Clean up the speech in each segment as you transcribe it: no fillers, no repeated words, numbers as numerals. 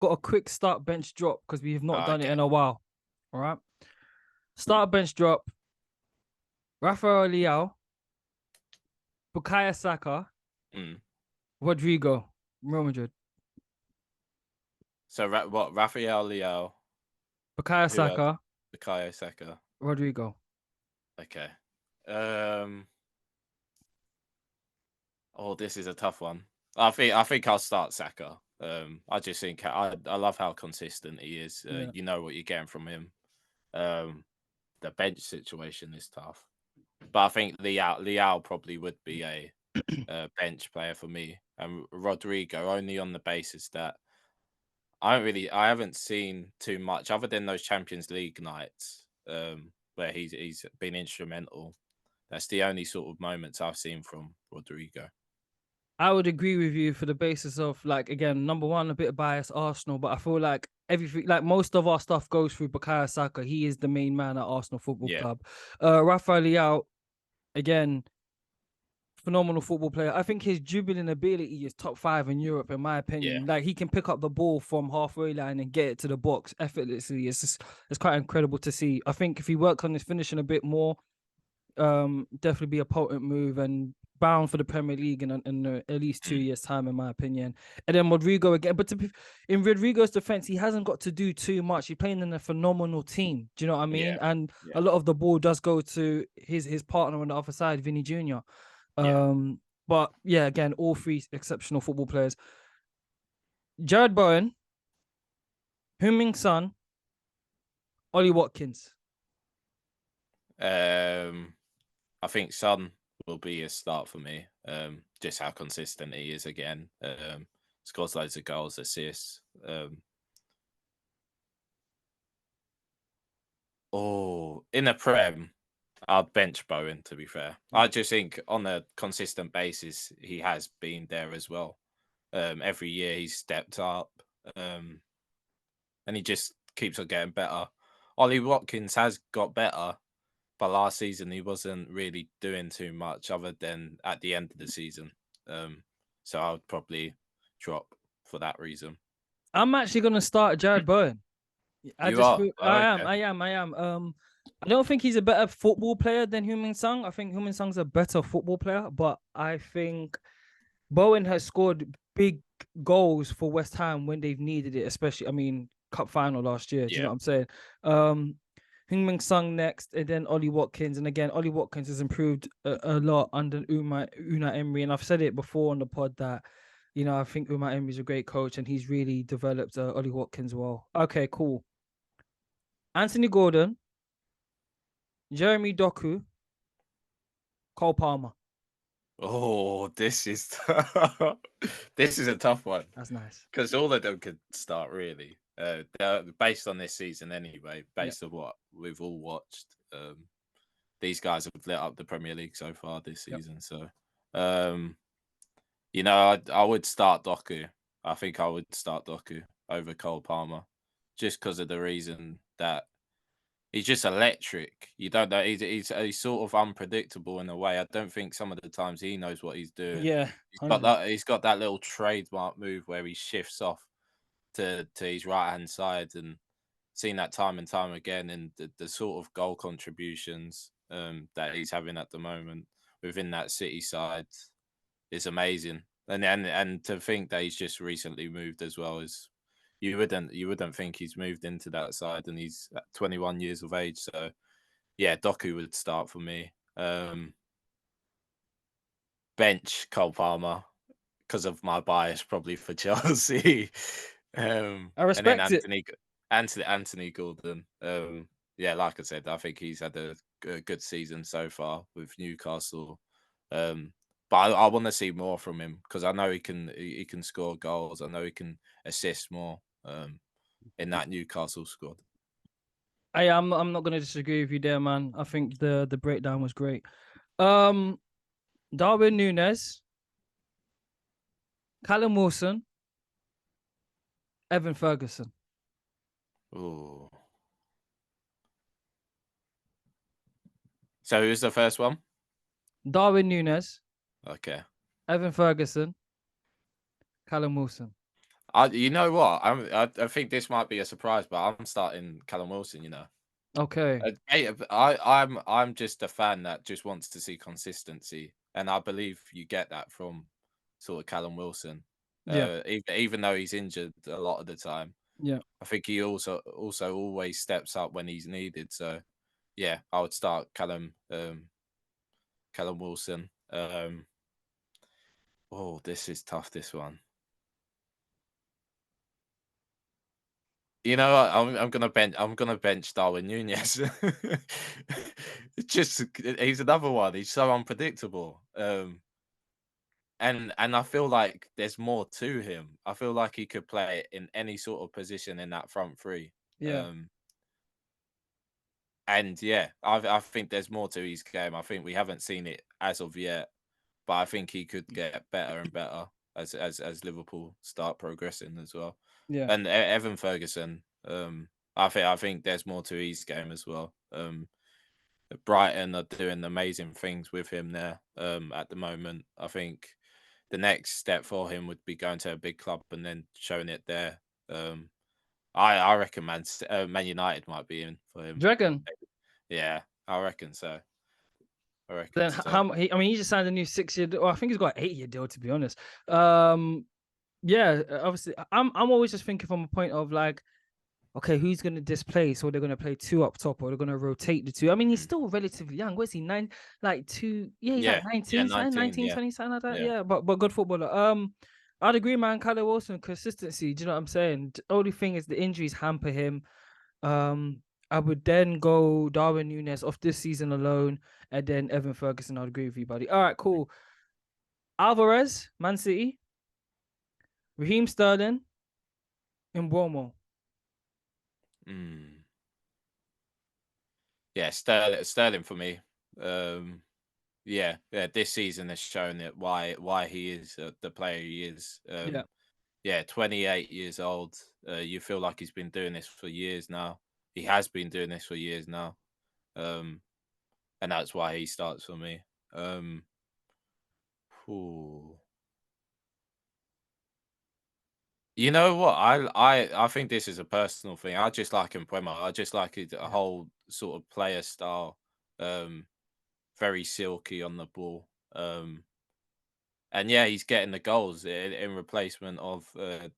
got a quick start bench drop because we have not done it Okay. in a while. All right. Start bench drop. Rafael Leao, Bukayo Saka, Mm. Rodrigo, Real Madrid. So what? Rafael Leao, Bukayo who else? Saka, Bukayo Saka. Rodrigo. Okay. Um. Oh, this is a tough one. I think I'll start Saka. I just think I love how consistent he is. Yeah. You know what you're getting from him. Um, the bench situation is tough, but I think Liao probably would be a bench player for me, and Rodrigo only on the basis that I haven't seen too much other than those Champions League nights, where he's been instrumental. That's the only sort of moments I've seen from Rodrigo. I would agree with you for the basis of like again, number one, a bit biased Arsenal, but I feel like everything like most of our stuff goes through Bukayo Saka. He is the main man at Arsenal Football Yeah, Club. Rafael Leao, again, phenomenal football player. I think his dribbling ability is top five in Europe, in my yeah, opinion. Like he can pick up the ball from halfway line and get it to the box effortlessly. It's quite incredible to see. I think if he works on his finishing a bit more, definitely be a potent move and bound for the Premier League in at least 2 years' time, in my opinion. And then Rodrigo again, but in Rodrigo's defense, he hasn't got to do too much. He's playing in a phenomenal team. Do you know what I yeah, mean? And yeah, a lot of the ball does go to his partner on the other side, Vinny Junior. yeah. But yeah, again, all three exceptional football players. Jared Bowen, Heung-min Son, Ollie Watkins. Um, I think Son will be a start for me. Just how consistent he is again. Scores loads of goals, assists. In the Prem, I'd bench Bowen. To be fair, I just think on a consistent basis he has been there as well. Every year he's stepped up, um, and he just keeps on getting better. Ollie Watkins has got better, but last season he wasn't really doing too much other than at the end of the season. So I would probably drop for that reason. I'm actually gonna start Jared Bowen. I You just are? feel Oh, okay. I am. I don't think he's a better football player than Heung-min Son. I think Heung-min Son's a better football player, but I think Bowen has scored big goals for West Ham when they've needed it, especially I mean cup final last year. Do you know Yeah. what I'm saying? Um Heung-min Son next, and then Ollie Watkins. And again, Ollie Watkins has improved a lot under Una Emery. And I've said it before on the pod that, I think Una Emery's a great coach and he's really developed Ollie Watkins well. Okay, cool. Anthony Gordon, Jeremy Doku, Cole Palmer. Oh, this is this is a tough one That's nice. because all of them could start really. They're based on this season anyway, Yeah. based on what we've all watched. These guys have lit up the Premier League so far this Yep. season. So, um, I would start Doku. I think I would start Doku over Cole Palmer, just because of the reason that he's just electric. You don't know. He's sort of unpredictable in a way. I don't think some of the times he knows what he's doing. Yeah. He's got 100. that. He's got that little trademark move where he shifts off to his right hand side, and seen that time and time again. And the sort of goal contributions that he's having at the moment within that City side is amazing. And to think that he's just recently moved as well is you wouldn't think he's moved into that side, and he's at 21 years of age. So yeah, Doku would start for me. Bench Cole Palmer because of my bias, probably for Chelsea. I And then respect it. Anthony Gordon. Yeah, like I said, I think he's had a good season so far with Newcastle. But I want to see more from him because I know he can score goals. I know he can assist more in that Newcastle squad. I'm not gonna disagree with you there, man. I think the breakdown was great. Um Darwin Nunes, Callum Wilson, Evan Ferguson. Oh, so who's the first one? Darwin Nunes, Okay. Evan Ferguson, Callum Wilson. You know what? I think this might be a surprise, but I'm starting Callum Wilson. You know, Okay. I'm just a fan that just wants to see consistency, and I believe you get that from sort of Callum Wilson. Yeah. Even though he's injured a lot of the time, Yeah. I think he also always steps up when he's needed. So yeah, I would start Callum Wilson. Oh, this is tough. This one. You know what? I'm gonna bench Darwin Nunez. Just he's another one. He's so unpredictable. And I feel like there's more to him. I feel like he could play in any sort of position in that front three. Yeah. Um, and yeah, I think there's more to his game. I think we haven't seen it as of yet, but I think he could get better and better as Liverpool start progressing as well. Yeah. And Evan Ferguson, I think there's more to his game as well. Brighton are doing amazing things with him there at the moment. I think the next step for him would be going to a big club and then showing it there. Um, I reckon Man United might be in for him. Dragon. Yeah, I reckon so. I reckon Then so. how? I mean, he just signed a new 6-year. I think he's got an 8-year deal. To be honest. Yeah. Obviously, I'm always just thinking from a point of like, okay, who's going to displace, or they're going to play two up top, or they're going to rotate the two. I mean, he's Mm. still relatively young. Where's he? Like two? Yeah, he's like Yeah, yeah, 19, something, 19. 19, Yeah, 20, something like that. yeah. Yeah, but good footballer. I'd agree, man. Callum Wilson, consistency. Do you know what I'm saying? The only thing is the injuries hamper him. Um, I would then go Darwin Nunes off this season alone, and then Evan Ferguson. I'd agree with you, buddy. All right, cool. Alvarez, Man City, Raheem Sterling, and Bromo. Mm. Yeah, Sterling for me. Um, yeah. This season has shown it why he is the player he is. Yeah, Yeah, 28 years old. You feel like he's been doing this for years now. He has been doing this for years now. Um, and that's why he starts for me. Um, ooh. You know what? I think this is a personal thing. I just like Mpuema. I just like a yeah. whole sort of player style. Um, very silky on the ball. And yeah, he's getting the goals in replacement of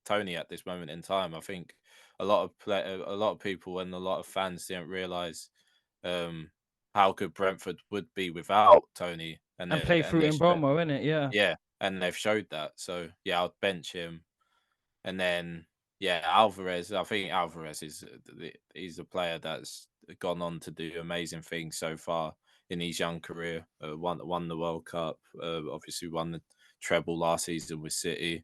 Tony at this moment in time. I think a lot of people and a lot of fans didn't realize um, how good Brentford would be without Tony, and And play through in they Bromo, innit? Yeah. yeah, and they've showed that. So yeah, I'd bench him, and then yeah, Alvarez. I think Alvarez is he's a player that's gone on to do amazing things so far in his young career. Won the World Cup. Obviously won the treble last season with City.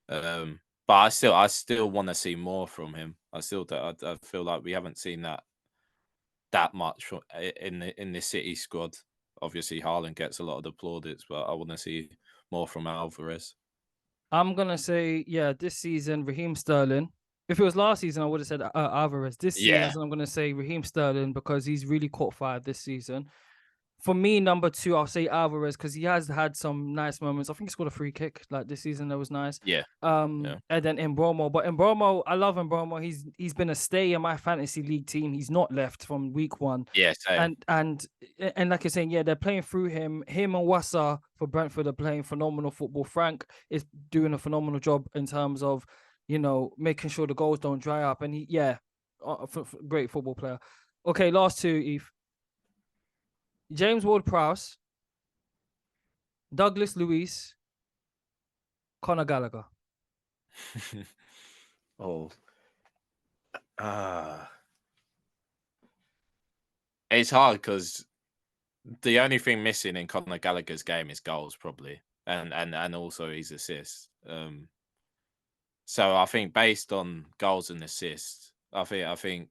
But I still want to see more from him. I feel like we haven't seen that much in the City squad. Obviously, Haaland gets a lot of the plaudits, but I want to see more from Alvarez. I'm gonna say, yeah, this season, Raheem Sterling. If it was last season, I would have said Alvarez. This Yeah, season, I'm gonna say Raheem Sterling because he's really caught fire this season. For me, number two, I'll say Alvarez because he has had some nice moments. I think he scored a free kick like this season that was nice. yeah, yeah, And then Mbromo, but Mbromo, I love Mbromo. He's been a stay in my fantasy league team. He's not left from week one, yeah. Same. and like you're saying, yeah, they're playing through him. Him and Wassa for Brentford are playing phenomenal football. Frank is doing a phenomenal job in terms of making sure the goals don't dry up. And great football player. Okay, last two, Eve. James Ward-Prowse, Douglas Luiz, Conor Gallagher. Oh, ah, it's hard because the only thing missing in Conor Gallagher's game is goals, probably, and also his assists. So I think based on goals and assists, I think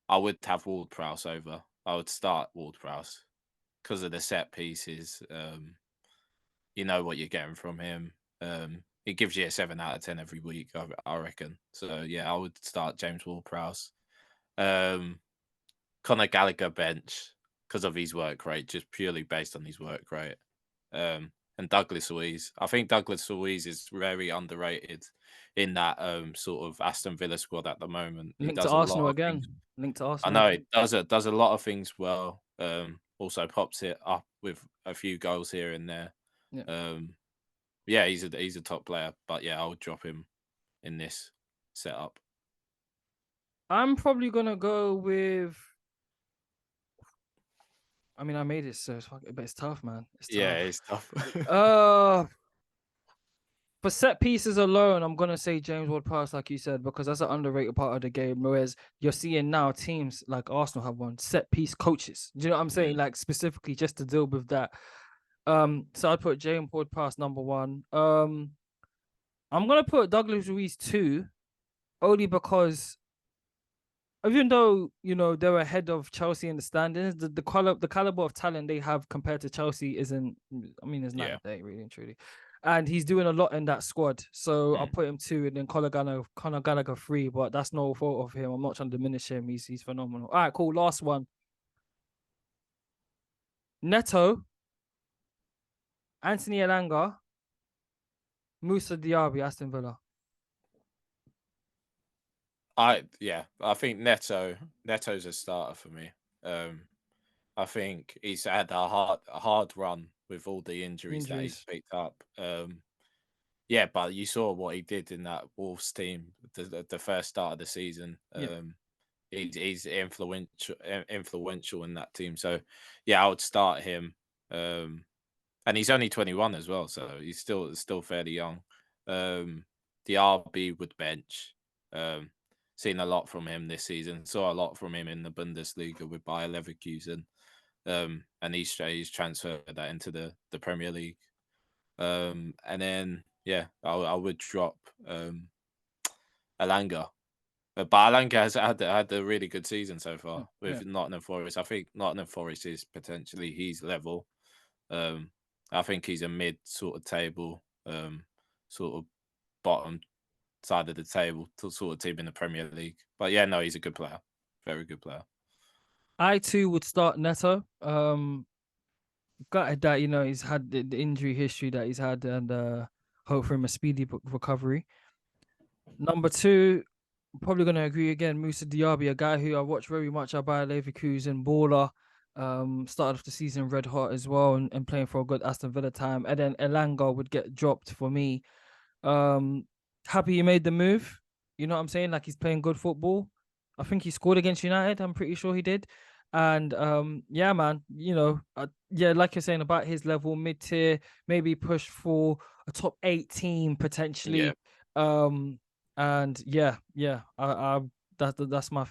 I would have Ward Prowse over. I would start Ward Prowse because of the set pieces. You know what you're getting from him. It gives you a 7 out of 10 every week, I reckon. So yeah, I would start James Ward Prowse. Um, Conor Gallagher bench because of his work rate, just purely based on his work rate. and Douglas Luiz. I think Douglas Luiz is very underrated in that sort of Aston Villa squad at the moment. He Linked to does a lot Arsenal of things. again. Linked to I Arsenal know again. it does a lot of things well. Also pops it up with a few goals here and there. Yeah. Yeah, he's a top player, but yeah, I'll drop him in this setup. I'm probably gonna go with. I mean, I made it, so but it's tough, man. It's Yeah, tough. it's tough. For set pieces alone, I'm gonna say James Ward-Prowse, like you said, because that's an underrated part of the game. Whereas you're seeing now teams like Arsenal have one set piece coaches. Do you know what I'm saying? Like specifically just to deal with that. So I'd put James Ward-Prowse number one. I'm gonna put Douglas Luiz two, only because even though they're ahead of Chelsea in the standings, the caliber of talent they have compared to Chelsea isn't. I mean, it's night Yeah. and day, really and truly. And he's doing a lot in that squad, so I'll Mm. put him two, and then Conor Gallagher three. But that's no fault of him. I'm not trying to diminish him. He's phenomenal. All right, cool. Last one. Neto, Anthony Elanga, Musa Diaby, Aston Villa. I think Neto's a starter for me. I think he's had a hard run with all the injuries that he's picked up. Yeah, but you saw what he did in that Wolves team, the first start of the season. Yeah. He's influential in that team. So yeah, I would start him. And he's only 21 as well, so he's still fairly young. The RB would bench. Seen a lot from him this season. Saw a lot from him in the Bundesliga with Bayer Leverkusen. And he's transferred that into the Premier League. And then yeah, I would drop Elanga. But Elanga has had a really good season so far with Nottingham Forest. I think Nottingham Forest is potentially his level. I think he's a mid sort of table, sort of bottom side of the table sort of team in the Premier League. But yeah, no, he's a good player. Very good player. I too would start Neto. Gutted that he's had the injury history that he's had, and hope for him a speedy recovery. Number two, I'm probably gonna agree again. Musa Diaby, a guy who I watch very much at Bayer Leverkusen, baller. Started off the season red hot as well, and playing for a good Aston Villa time. And then Elanga would get dropped for me. Happy he made the move. You know what I'm saying? Like, he's playing good football. I think he scored against United. I'm pretty sure he did. And yeah, man, yeah, like you're saying about his level, mid tier, maybe push for a top 8 team potentially. Yeah. And yeah, I that's my thing.